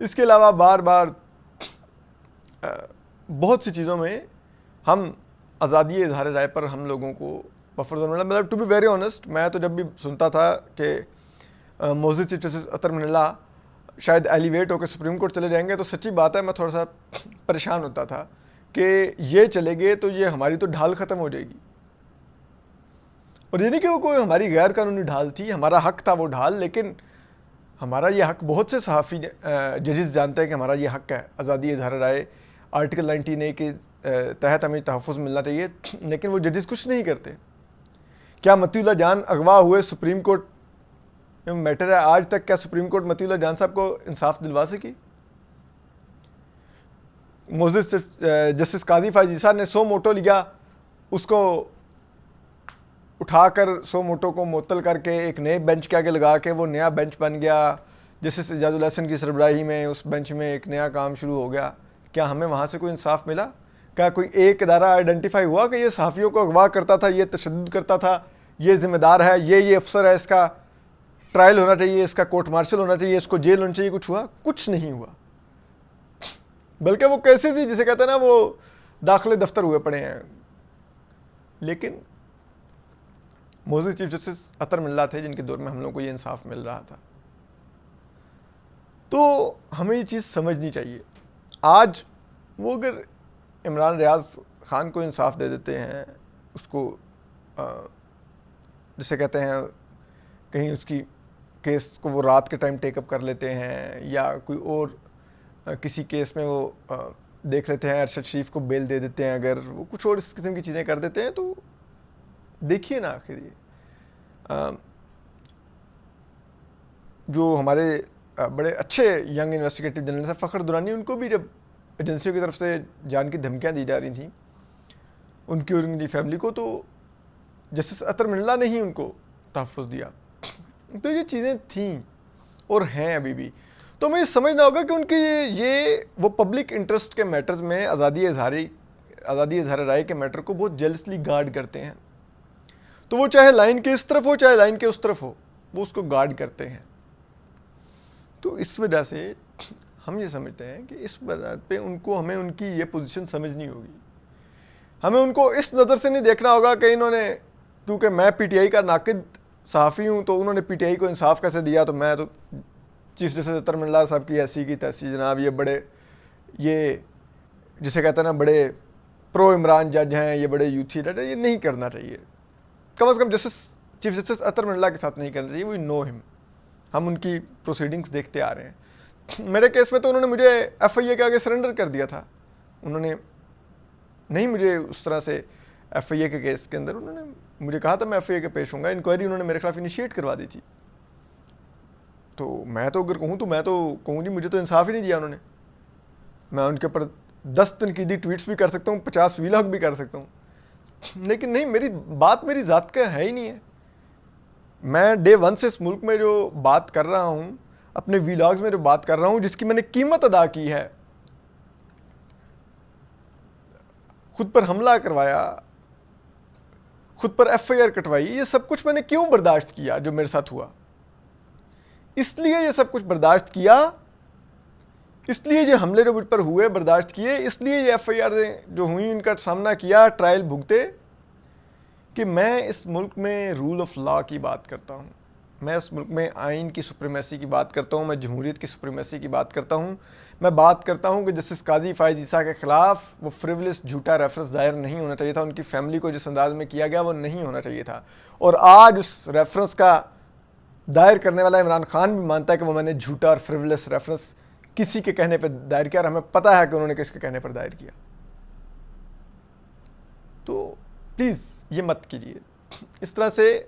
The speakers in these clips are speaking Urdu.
اس کے علاوہ بار بار بہت سی چیزوں میں ہم آزادی اظہار رائے پر ہم لوگوں کو مطلب ٹو بی ویری آنیسٹ، میں تو جب بھی سنتا تھا کہ معزز چیف جسٹس اطہر من اللہ شاید ایلیویٹ ہو کے سپریم کورٹ چلے جائیں گے، تو سچی بات ہے میں تھوڑا سا پریشان ہوتا تھا کہ یہ چلے گئے تو یہ ہماری تو ڈھال ختم ہو جائے گی. اور یہ نہیں کہ وہ کوئی ہماری غیر قانونی ڈھال تھی، ہمارا حق تھا وہ ڈھال، لیکن ہمارا یہ حق بہت سے صحافی ججز جانتے ہیں کہ ہمارا یہ حق ہے آزادی اظہار رائے، آرٹیکل 19A کے تحت ہمیں تحفظ ملنا چاہیے، لیکن وہ ججز کچھ نہیں کرتے. کیا متی اللہ جان اغوا ہوئے سپریم کورٹ میں میٹر ہے؟ آج تک کیا سپریم کورٹ متی اللہ جان صاحب کو انصاف دلوا سکی؟ معزز جسٹس قاضی فائز عیسیٰ نے 100 موٹو لیا، اس کو اٹھا کر 100 موٹو کو معطل کر کے ایک نئے بینچ کے آگے لگا کے وہ نیا بینچ بن گیا. جسٹس اعجاز الحسن کی سربراہی میں اس بینچ میں ایک نیا کام شروع ہو گیا. کیا ہمیں وہاں سے کوئی انصاف ملا؟ کیا کوئی ایک ادارہ آئیڈینٹیفائی ہوا کہ یہ صحافیوں کو اغوا کرتا تھا، یہ تشدد کرتا تھا، یہ ذمہ دار ہے، یہ افسر ہے، اس کا ٹرائل ہونا چاہیے، اس کا کورٹ مارشل ہونا چاہیے، اس کو جیل ہونی چاہیے؟ کچھ ہوا؟ کچھ نہیں ہوا. بلکہ وہ کیسے تھی جسے کہتے ہیں نا وہ داخلے دفتر ہوئے پڑے ہیں. لیکن معزز چیف جسٹس اطہر من اللہ تھے جن کے دور میں ہم لوگوں کو یہ انصاف مل رہا تھا. تو ہمیں یہ چیز سمجھنی چاہیے. آج وہ اگر عمران ریاض خان کو انصاف دے دیتے ہیں، اس کو جسے کہتے ہیں کہیں اس کی کیس کو وہ رات کے ٹائم ٹیک اپ کر لیتے ہیں، یا کوئی اور کسی کیس میں وہ دیکھ لیتے ہیں، ارشد شریف کو بیل دے دیتے ہیں، اگر وہ کچھ اور اس قسم کی چیزیں کر دیتے ہیں، تو دیکھیے نا آخر یہ جو ہمارے بڑے اچھے ینگ انویسٹیگیٹو جرنلسٹ ہیں فخر درانی، ان کو بھی جب ایجنسیوں کی طرف سے جان کی دھمکیاں دی جا رہی تھیں ان کی اور ان کی فیملی کو، تو جسٹس اطہر من اللہ نے ہی ان کو تحفظ دیا. تو یہ چیزیں تھیں اور ہیں ابھی بھی. تو ہمیں یہ سمجھنا ہوگا کہ ان کے یہ وہ پبلک انٹرسٹ کے میٹرز میں آزادی اظہار رائے کے میٹر کو بہت جیلسلی گارڈ کرتے ہیں. تو وہ چاہے لائن کے اس طرف ہو چاہے لائن کے اس طرف ہو، وہ اس کو گارڈ کرتے ہیں. تو اس وجہ سے ہم یہ سمجھتے ہیں کہ اس بات پہ ہمیں ان کی یہ پوزیشن سمجھنی ہوگی. ہمیں ان کو اس نظر سے نہیں دیکھنا ہوگا کہ انہوں نے، کیونکہ میں پی ٹی آئی کا ناقد صحافی ہوں تو انہوں نے پی ٹی آئی کو انصاف کیسے دیا، تو میں تو چیف جسٹس اطہر من اللہ صاحب کی ایسی کی تیسی جناب یہ جسے کہتے ہیں نا بڑے پرو عمران جج ہیں، یہ بڑے یوتھی جج ہیں. یہ نہیں کرنا چاہیے، کم از کم چیف جسٹس اطہر من اللہ کے ساتھ نہیں کرنا چاہیے. وی نو ہم، ہم ان کی پروسیڈنگز دیکھتے آ رہے ہیں. میرے کیس میں تو انہوں نے مجھے ایف آئی اے کے آگے سرنڈر کر دیا تھا. انہوں نے نہیں مجھے اس طرح سے ایف آئی اے کے کیس کے اندر انہوں نے مجھے کہا تھا میں ایف آئی اے کے پیش ہوں گا. انکوائری انہوں نے میرے خلاف انیشیٹ کروا دی تھی. تو میں تو اگر کہوں تو میں تو کہوں جی مجھے تو انصاف ہی نہیں دیا انہوں نے. میں ان کے اوپر 10 تنقیدی ٹویٹس بھی کر سکتا ہوں، 50 ویلاگ بھی کر سکتا ہوں، لیکن نہیں، میری ذات کا ہے ہی نہیں ہے. میں ڈے 1 سے اس ملک میں جو بات کر رہا ہوں، اپنے ویلاگز میں جو بات کر رہا ہوں، جس کی میں نے قیمت ادا کی ہے، خود پر حملہ کروایا، خود پر ایف آئی آر کٹوائی، یہ سب کچھ میں نے کیوں برداشت کیا جو میرے ساتھ ہوا؟ اس لیے یہ سب کچھ برداشت کیا، اس لیے یہ حملے جو مجھ پر ہوئے برداشت کیے، اس لیے یہ ایف آئی آر جو ہوئیں ان کا سامنا کیا، ٹرائل بھگتے، کہ میں اس ملک میں رول آف لا کی بات کرتا ہوں. میں اس ملک میں آئین کی سپریمیسی کی بات کرتا ہوں، میں جمہوریت کی سپریمیسی کی بات کرتا ہوں. میں بات کرتا ہوں کہ جسٹس قاضی فائز عیسیٰ کے خلاف وہ فریولس جھوٹا ریفرنس دائر نہیں ہونا چاہیے تھا. ان کی فیملی کو جس انداز میں کیا گیا وہ نہیں ہونا چاہیے تھا. اور آج اس ریفرنس کا دائر کرنے والا عمران خان بھی مانتا ہے کہ وہ میں نے جھوٹا اور فریولس ریفرنس کسی کے کہنے پہ دائر کیا، اور ہمیں پتہ ہے کہ انہوں نے کس کے کہنے پر دائر کیا. تو پلیز یہ مت کیجیے، اس طرح سے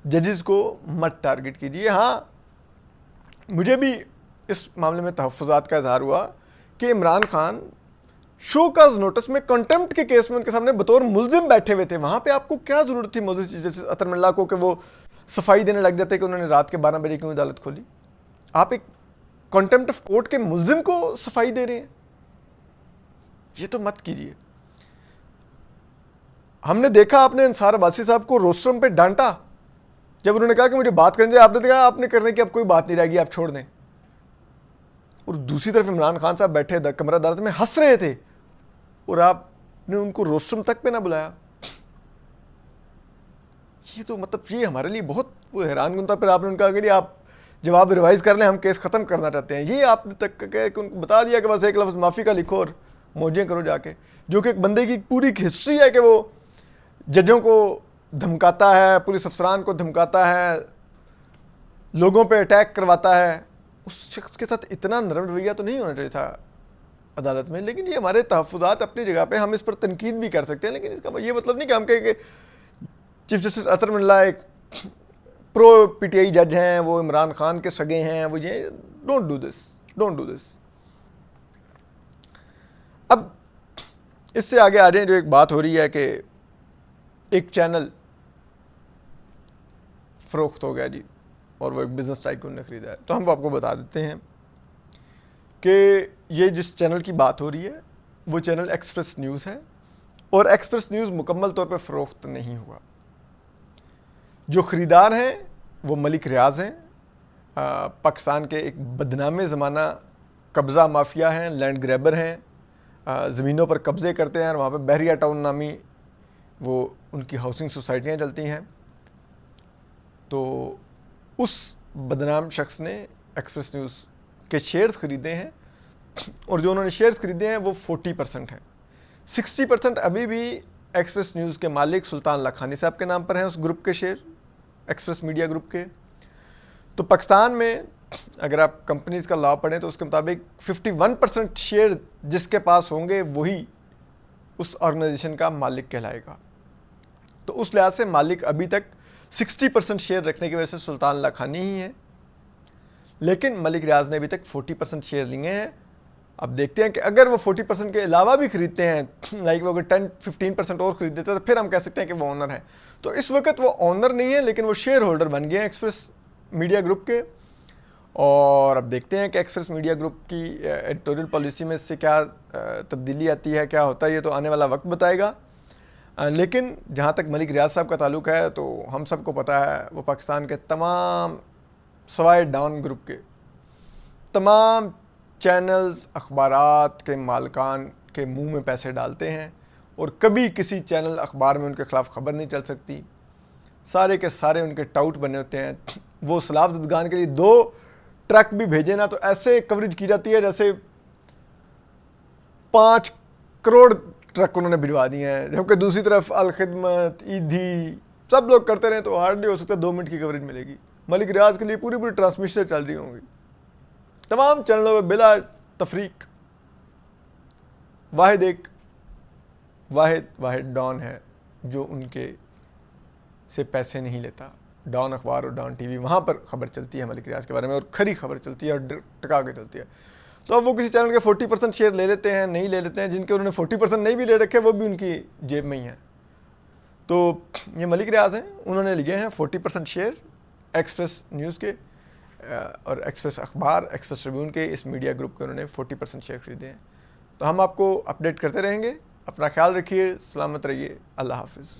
ججز کو مت ٹارگٹ کیجیے. ہاں مجھے بھی اس معاملے میں تحفظات کا اظہار ہوا کہ Imran Khan show cause notice میں کنٹمپٹ کے کیس میں ان کے سامنے بطور ملزم بیٹھے ہوئے تھے. وہاں پہ آپ کو کیا ضرورت تھی معزز جسٹس اطہر من اللہ کو کہ وہ صفائی دینے لگ جاتے کہ انہوں نے رات کے 12 بجے کیوں عدالت کھولی؟ آپ ایک کنٹمپٹ آف کورٹ کے ملزم کو صفائی دے رہے ہیں، یہ تو مت کیجیے. ہم نے دیکھا آپ نے انصار عباسی صاحب کو روسٹرم پہ ڈانٹا جب انہوں نے کہا کہ مجھے بات کرنے دیں. آپ نے کہا آپ نے کرنے کی اب کوئی بات نہیں رہے گی، آپ چھوڑ دیں. اور دوسری طرف عمران خان صاحب بیٹھے کمرہ عدالت میں ہنس رہے تھے اور آپ نے ان کو روسٹروم تک پہ نہ بلایا. یہ تو مطلب یہ ہمارے لیے بہت وہ حیران کن تھا. پھر آپ نے ان کا کہ آپ جواب ریوائز کر لیں, ہم کیس ختم کرنا چاہتے ہیں. یہ آپ نے تک ان کو بتا دیا کہ بس ایک لفظ معافی کا لکھو اور موجیں کرو جا کے, جو کہ ایک بندے کی پوری ہسٹری ہے کہ وہ ججوں کو دھمکاتا ہے, پولیس افسران کو دھمکاتا ہے, لوگوں پہ اٹیک کرواتا ہے. اس شخص کے ساتھ اتنا نرم رویہ تو نہیں ہونا چاہیے تھا عدالت میں. لیکن یہ ہمارے تحفظات اپنی جگہ پہ, ہم اس پر تنقید بھی کر سکتے ہیں, لیکن اس کا یہ مطلب نہیں کہ ہم کہیں کہ چیف جسٹس اطہر من اللہ ایک پرو پی ٹی آئی جج ہیں, وہ عمران خان کے سگے ہیں, وہ یہ ڈونٹ ڈو دس. اب اس سے آگے آ جائیں. جو ایک بات ہو رہی ہے کہ ایک چینل فروخت ہو گیا جی, اور وہ ایک بزنس ٹائکون نے خریدا ہے. تو ہم آپ کو بتا دیتے ہیں کہ یہ جس چینل کی بات ہو رہی ہے وہ چینل ایکسپریس نیوز ہے, اور ایکسپریس نیوز مکمل طور پہ فروخت نہیں ہوا. جو خریدار ہیں وہ ملک ریاض ہیں, پاکستان کے ایک بدنام زمانہ قبضہ مافیا ہیں, لینڈ گریبر ہیں, زمینوں پر قبضے کرتے ہیں, اور وہاں پہ بحریہ ٹاؤن نامی وہ ان کی ہاؤسنگ سوسائٹیاں چلتی ہیں. تو اس بدنام شخص نے ایکسپریس نیوز کے شیئرز خریدے ہیں, اور جو انہوں نے شیئرز خریدے ہیں وہ 40% ہیں. 60% ابھی بھی ایکسپریس نیوز کے مالک سلطان لکھانی صاحب کے نام پر ہیں, اس گروپ کے شیئر, ایکسپریس میڈیا گروپ کے. تو پاکستان میں اگر آپ کمپنیز کا لا پڑھیں تو اس کے مطابق 51% شیئر جس کے پاس ہوں گے وہی اس آرگنائزیشن کا مالک کہلائے گا. تو اس لحاظ سے مالک ابھی تک 60% شیئر رکھنے کی وجہ سے سلطان لکھانی ہی ہے, لیکن ملک ریاض نے ابھی تک 40% شیئر لیے ہیں. اب دیکھتے ہیں کہ اگر وہ 40% کے علاوہ بھی خریدتے ہیں, لائک وہ اگر 10-15% اور خرید دیتے ہیں, تو پھر ہم کہہ سکتے ہیں کہ وہ آنر ہے. تو اس وقت وہ آنر نہیں ہے, لیکن وہ شیئر ہولڈر بن گئے ہیں ایکسپریس میڈیا گروپ کے. اور اب دیکھتے ہیں کہ ایکسپریس میڈیا گروپ کی ایڈیٹوریل پالیسی میں اس سے کیا تبدیلی آتی ہے, کیا ہوتا ہے, یہ تو آنے والا وقت بتائے گا. لیکن جہاں تک ملک ریاض صاحب کا تعلق ہے تو ہم سب کو پتہ ہے وہ پاکستان کے تمام سوائے ڈان گروپ کے تمام چینلز, اخبارات کے مالکان کے منہ میں پیسے ڈالتے ہیں, اور کبھی کسی چینل اخبار میں ان کے خلاف خبر نہیں چل سکتی. سارے کے سارے ان کے ٹاؤٹ بنے ہوتے ہیں. وہ سلاف زدگان کے لیے 2 ٹرک بھی بھیجے نا تو ایسے کوریج کی جاتی ہے جیسے 5 کروڑ ٹرک انہوں نے بھجوا دیے ہیں, جبکہ دوسری طرف الخدمت, ایدھی سب لوگ کرتے رہیں تو ہارڈلی ہو سکتا ہے 2 منٹ کی کوریج ملے گی. ملک ریاض کے لیے پوری ٹرانسمیشن چل رہی ہوں گی تمام چینلوں پہ بلا تفریق. واحد ڈان ہے جو ان کے سے پیسے نہیں لیتا. ڈان اخبار اور ڈان ٹی وی, وہاں پر خبر چلتی ہے ملک ریاض کے بارے میں, اور کھری خبر چلتی ہے اور ٹکا کے چلتی ہے. تو اب وہ کسی چینل کے 40% شیئر لے لیتے ہیں, نہیں لے لیتے ہیں. جن کے انہوں نے 40% نہیں بھی لے رکھے وہ بھی ان کی جیب میں ہی ہیں. تو یہ ملک ریاض ہیں, انہوں نے لیے ہیں 40% شیئر ایکسپریس نیوز کے, اور ایکسپریس اخبار, ایکسپریس ٹریبیون کے اس میڈیا گروپ کے انہوں نے 40% شیئر خریدے ہیں. تو ہم آپ کو اپڈیٹ کرتے رہیں گے. اپنا خیال رکھیے, سلامت رہیے, اللہ حافظ.